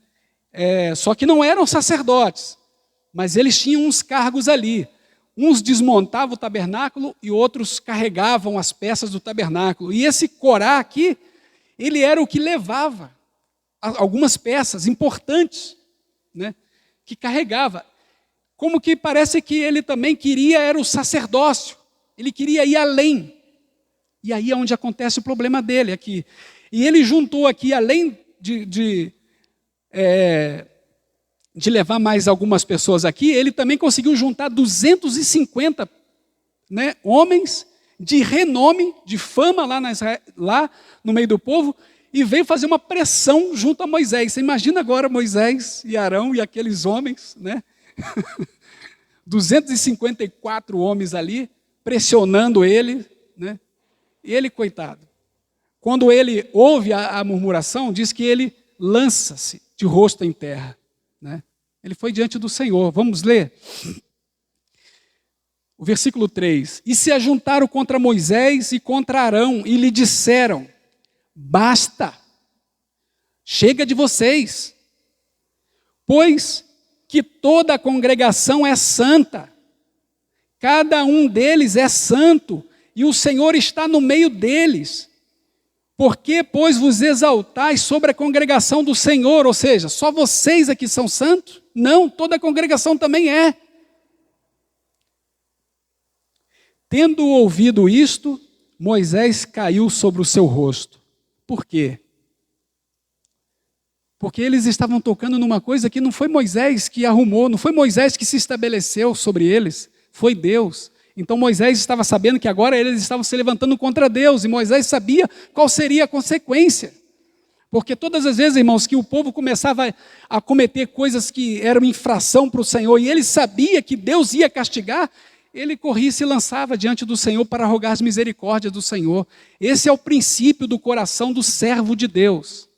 Só que não eram sacerdotes. mas eles tinham uns cargos ali. Uns desmontavam o tabernáculo e outros carregavam as peças do tabernáculo. E esse Corá aqui, ele era o que levava algumas peças importantes, né, que carregava. Como que parece que ele também queria, era o sacerdócio. Ele queria ir além. E aí é onde acontece o problema dele aqui. E ele juntou aqui, além de levar mais algumas pessoas aqui, ele também conseguiu juntar 250, né, homens de renome, de fama lá no meio do povo, e veio fazer uma pressão junto a Moisés. Você imagina agora Moisés e Arão e aqueles homens, né? 254 homens ali, pressionando ele, né? E ele, coitado, quando ele ouve a murmuração, diz que ele lança-se de rosto em terra, né? Ele foi diante do Senhor. Vamos ler? O versículo 3. E se ajuntaram contra Moisés e contra Arão, e lhe disseram: basta, chega de vocês, pois que toda a congregação é santa, cada um deles é santo, e o Senhor está no meio deles. Por que, pois, vos exaltais sobre a congregação do Senhor? Ou seja, só vocês aqui são santos? Não, toda a congregação também é. Tendo ouvido isto, Moisés caiu sobre o seu rosto. Por quê? Porque eles estavam tocando numa coisa que não foi Moisés que arrumou, não foi Moisés que se estabeleceu sobre eles, foi Deus. Então Moisés estava sabendo que agora eles estavam se levantando contra Deus, e Moisés sabia qual seria a consequência. Porque todas as vezes, irmãos, que o povo começava a cometer coisas que eram infração para o Senhor, e ele sabia que Deus ia castigar, ele corria e se lançava diante do Senhor para rogar as misericórdias do Senhor. Esse é o princípio do coração do servo de Deus.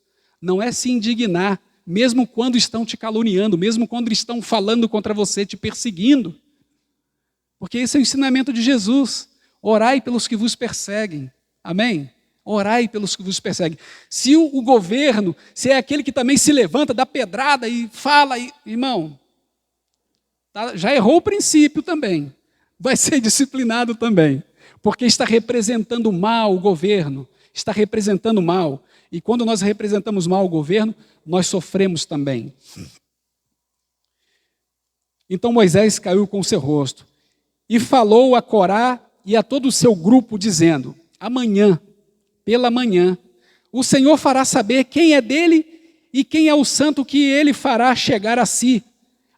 Não é se indignar, mesmo quando estão te caluniando, mesmo quando estão falando contra você, te perseguindo. Porque esse é o ensinamento de Jesus. Orai pelos que vos perseguem. Amém? Orai pelos que vos perseguem. Se o governo, se é aquele que também se levanta, dá pedrada e fala, irmão, já errou o princípio também. Vai ser disciplinado também. Porque está representando mal o governo. Está representando mal. E quando nós representamos mal o governo, nós sofremos também. Então Moisés caiu com o seu rosto e falou a Corá e a todo o seu grupo, dizendo: amanhã, pela manhã, o Senhor fará saber quem é dele e quem é o santo que ele fará chegar a si.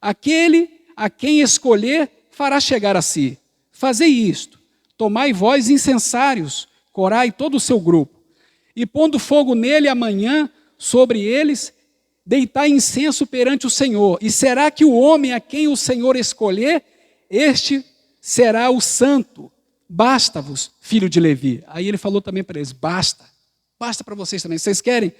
Aquele a quem escolher fará chegar a si. Fazei isto, tomai vós incensários, Corá e todo o seu grupo, e pondo fogo nele amanhã sobre eles, deitai incenso perante o Senhor. E será que o homem a quem o Senhor escolher, este será o santo. Basta-vos, filho de Levi. Aí ele falou também para eles: basta para vocês também. Vocês querem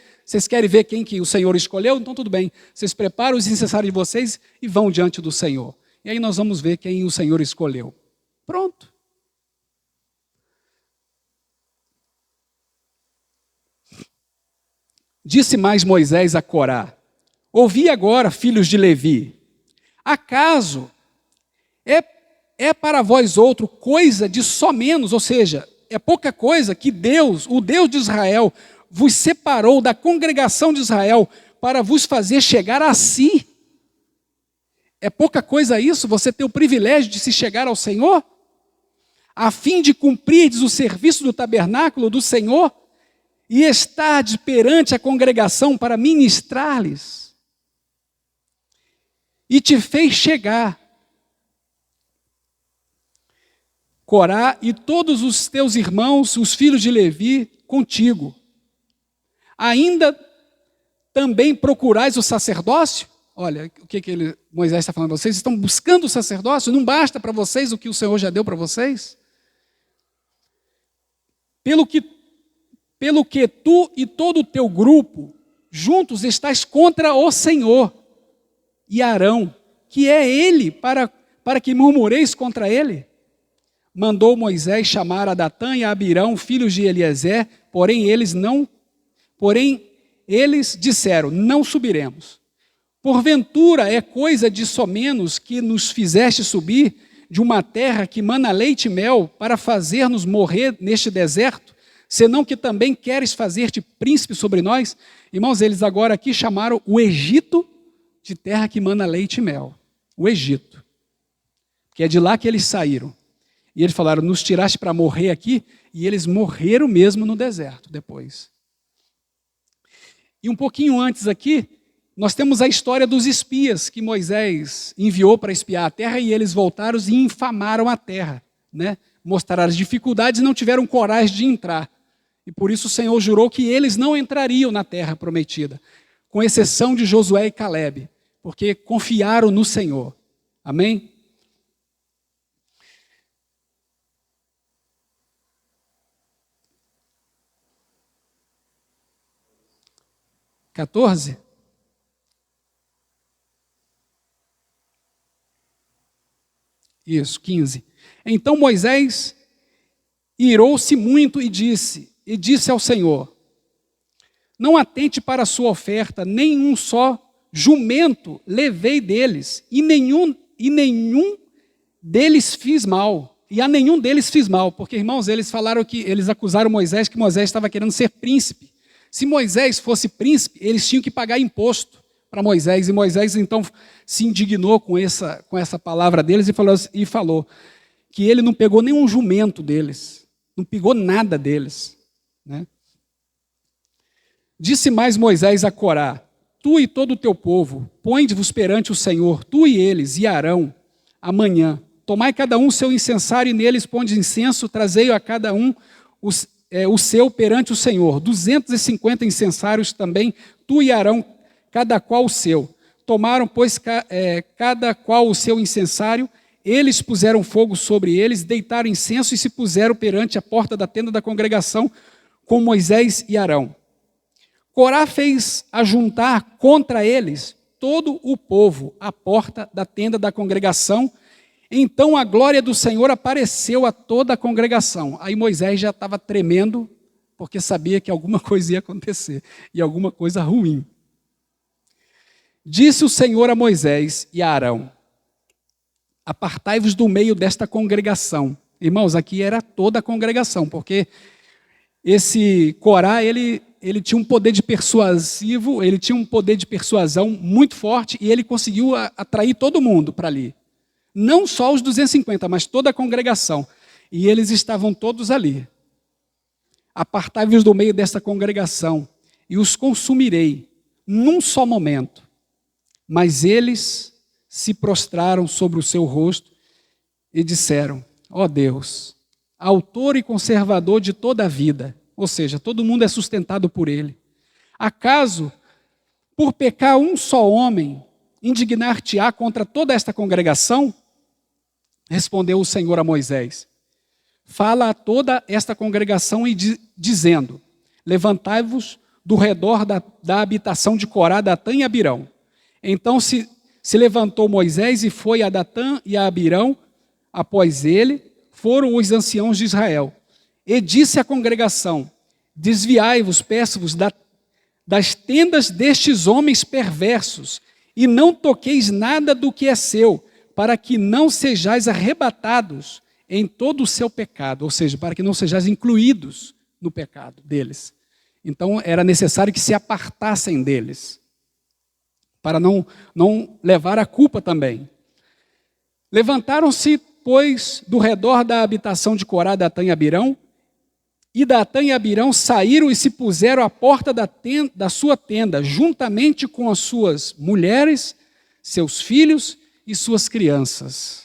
ver quem que o Senhor escolheu? Então tudo bem, vocês preparam os incensários de vocês e vão diante do Senhor. E aí nós vamos ver quem o Senhor escolheu. Pronto. Disse mais Moisés a Corá: ouvi agora, filhos de Levi, acaso é para vós outro coisa de só menos, ou seja, é pouca coisa que Deus, o Deus de Israel, vos separou da congregação de Israel para vos fazer chegar a si? É pouca coisa isso, você ter o privilégio de se chegar ao Senhor? A fim de cumprirdes o serviço do tabernáculo do Senhor e estardes perante a congregação para ministrar-lhes? E te fez chegar, Corá e todos os teus irmãos, os filhos de Levi, contigo. Ainda também procurais o sacerdócio? Olha, o que Moisés está falando? Vocês estão buscando o sacerdócio? Não basta para vocês o que o Senhor já deu para vocês? Pelo que tu e todo o teu grupo juntos estáis contra o Senhor e Arão, que é ele, para que murmureis contra ele. Mandou Moisés chamar a Datã e a Abirão, filhos de Eliezer, porém eles disseram: não subiremos, Porventura é coisa de somenos que nos fizeste subir de uma terra que mana leite e mel para fazer-nos morrer neste deserto, senão que também queres fazer-te príncipe sobre nós? Irmãos, eles agora aqui chamaram o Egito de terra que mana leite e mel. O Egito. Que é de lá que eles saíram. E eles falaram, nos tiraste para morrer aqui, e eles morreram mesmo no deserto depois. E um pouquinho antes aqui, nós temos a história dos espias que Moisés enviou para espiar a terra, e eles voltaram e infamaram a terra, né? Mostraram as dificuldades e não tiveram coragem de entrar. E por isso o Senhor jurou que eles não entrariam na terra prometida, com exceção de Josué e Calebe, porque confiaram no Senhor. Amém? (14) Isso, 15. Então Moisés irou-se muito e disse ao Senhor, não atente para a sua oferta, nem um só jumento levei deles, e nenhum deles fiz mal. E a nenhum deles fiz mal, porque, irmãos, eles acusaram Moisés que Moisés estava querendo ser príncipe. Se Moisés fosse príncipe, eles tinham que pagar imposto para Moisés, e Moisés então se indignou com essa palavra deles e falou que ele não pegou nenhum jumento deles, não pegou nada deles, né? Disse mais Moisés a Corá, tu e todo o teu povo, põe-vos perante o Senhor, tu e eles, e Arão, amanhã, tomai cada um seu incensário, e neles ponde incenso, trazei a cada um o seu perante o Senhor, 250 incensários também, tu e Arão, cada qual o seu. Tomaram, pois, cada qual o seu incensário, eles puseram fogo sobre eles, deitaram incenso e se puseram perante a porta da tenda da congregação com Moisés e Arão. Corá fez ajuntar contra eles todo o povo à porta da tenda da congregação. Então a glória do Senhor apareceu a toda a congregação. Aí Moisés já estava tremendo, porque sabia que alguma coisa ia acontecer, e alguma coisa ruim. Disse o Senhor a Moisés e a Arão, apartai-vos do meio desta congregação. Irmãos, aqui era toda a congregação, porque esse Corá, ele tinha um poder de persuasivo, ele tinha um poder de persuasão muito forte, e ele conseguiu atrair todo mundo para ali. Não só os 250, mas toda a congregação. E eles estavam todos ali. Apartai-vos do meio desta congregação, e os consumirei, num só momento. Mas eles se prostraram sobre o seu rosto e disseram, ó Deus, autor e conservador de toda a vida, ou seja, todo mundo é sustentado por ele. Acaso, por pecar um só homem, indignar-te-á contra toda esta congregação? Respondeu o Senhor a Moisés, fala a toda esta congregação e dizendo, levantai-vos do redor da habitação de Corá, Datã e Abirão. Então se levantou Moisés e foi a Datã e a Abirão, após ele foram os anciãos de Israel. E disse à congregação, desviai-vos, peço-vos, das tendas destes homens perversos, e não toqueis nada do que é seu, para que não sejais arrebatados em todo o seu pecado, ou seja, para que não sejais incluídos no pecado deles. Então era necessário que se apartassem deles, para não levar a culpa também. Levantaram-se, pois, do redor da habitação de Corá, Datã e Abirão, e Datã e Abirão saíram e se puseram à porta da sua tenda, juntamente com as suas mulheres, seus filhos e suas crianças.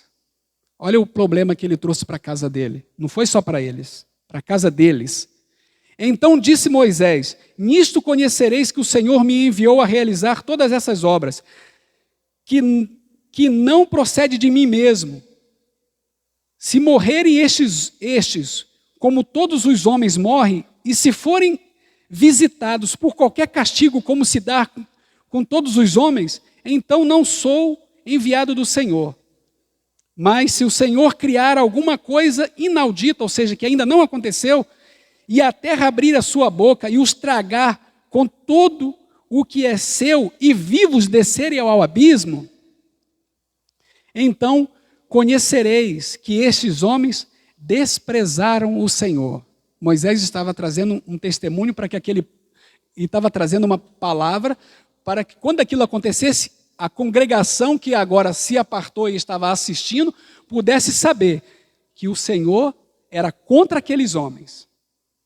Olha o problema que ele trouxe para a casa dele. Não foi só para eles, para a casa deles. Então disse Moisés, nisto conhecereis que o Senhor me enviou a realizar todas essas obras, que não procede de mim mesmo. Se morrerem estes, como todos os homens morrem, e se forem visitados por qualquer castigo, como se dá com todos os homens, então não sou enviado do Senhor. Mas se o Senhor criar alguma coisa inaudita, ou seja, que ainda não aconteceu, e a terra abrir a sua boca e os tragar com todo o que é seu e vivos descerem ao abismo, então conhecereis que estes homens desprezaram o Senhor. Moisés estava trazendo um testemunho para que e estava trazendo uma palavra para que quando aquilo acontecesse, a congregação que agora se apartou e estava assistindo, pudesse saber que o Senhor era contra aqueles homens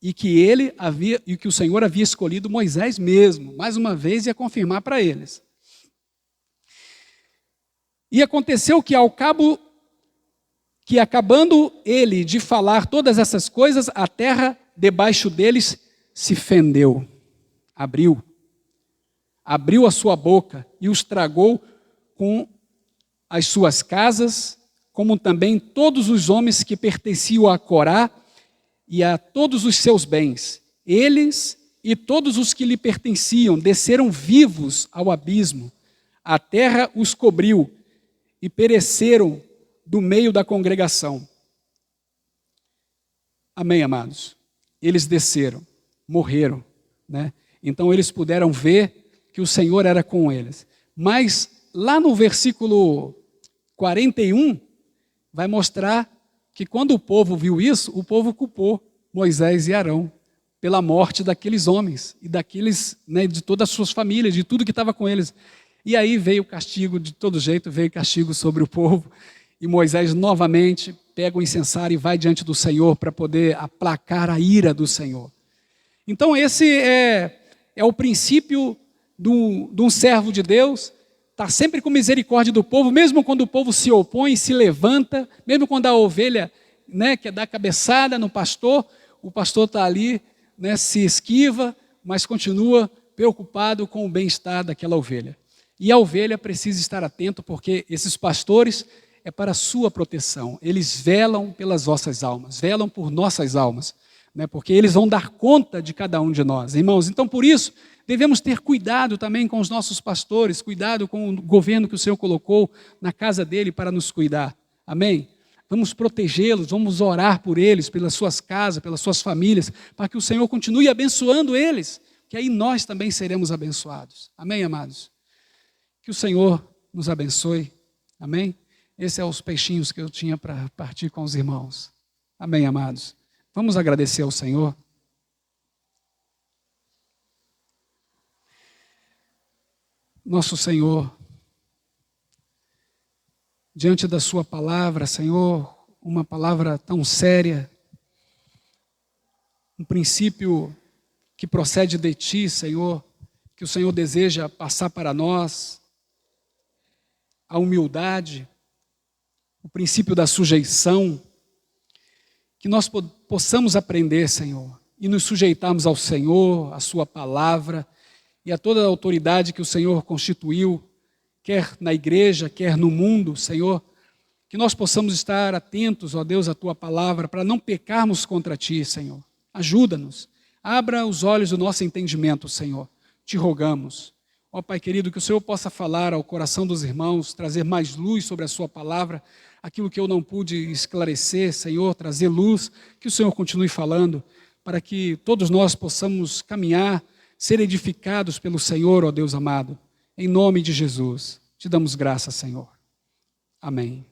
e que o Senhor havia escolhido Moisés mesmo, mais uma vez ia confirmar para eles. E aconteceu que acabando ele de falar todas essas coisas, a terra debaixo deles se fendeu, abriu a sua boca e os tragou com as suas casas, como também todos os homens que pertenciam a Corá e a todos os seus bens. Eles e todos os que lhe pertenciam desceram vivos ao abismo. A terra os cobriu e pereceram do meio da congregação. Amém, amados? Eles desceram, morreram, né? Então eles puderam ver que o Senhor era com eles. Mas lá no versículo 41, vai mostrar que quando o povo viu isso, o povo culpou Moisés e Arão pela morte daqueles homens e daqueles, né, de todas as suas famílias, de tudo que estava com eles. E aí veio o castigo, de todo jeito, veio castigo sobre o povo. E Moisés novamente pega o incensário e vai diante do Senhor para poder aplacar a ira do Senhor. Então esse é o princípio de um servo de Deus, está sempre com misericórdia do povo, mesmo quando o povo se opõe, se levanta, mesmo quando a ovelha, né, quer dar cabeçada no pastor, o pastor está ali, né, se esquiva, mas continua preocupado com o bem-estar daquela ovelha. E a ovelha precisa estar atento, porque esses pastores é para a sua proteção. Eles velam pelas vossas almas, velam por nossas almas, né, porque eles vão dar conta de cada um de nós, irmãos. Então, por isso, devemos ter cuidado também com os nossos pastores, cuidado com o governo que o Senhor colocou na casa dele para nos cuidar. Amém? Vamos protegê-los, vamos orar por eles, pelas suas casas, pelas suas famílias, para que o Senhor continue abençoando eles, que aí nós também seremos abençoados. Amém, amados? Que o Senhor nos abençoe. Amém? Esses são os peixinhos que eu tinha para partir com os irmãos. Amém, amados? Vamos agradecer ao Senhor. Nosso Senhor, diante da sua palavra, Senhor, uma palavra tão séria, um princípio que procede de Ti, Senhor, que o Senhor deseja passar para nós, a humildade, o princípio da sujeição, que nós possamos aprender, Senhor, e nos sujeitarmos ao Senhor, à sua palavra, e a toda a autoridade que o Senhor constituiu, quer na igreja, quer no mundo, Senhor, que nós possamos estar atentos, ó Deus, à Tua palavra, para não pecarmos contra Ti, Senhor. Ajuda-nos, abra os olhos do nosso entendimento, Senhor, te rogamos. Ó Pai querido, que o Senhor possa falar ao coração dos irmãos, trazer mais luz sobre a Sua palavra, aquilo que eu não pude esclarecer, Senhor, trazer luz, que o Senhor continue falando, para que todos nós possamos caminhar, ser edificados pelo Senhor, ó Deus amado, em nome de Jesus. Te damos graça, Senhor. Amém.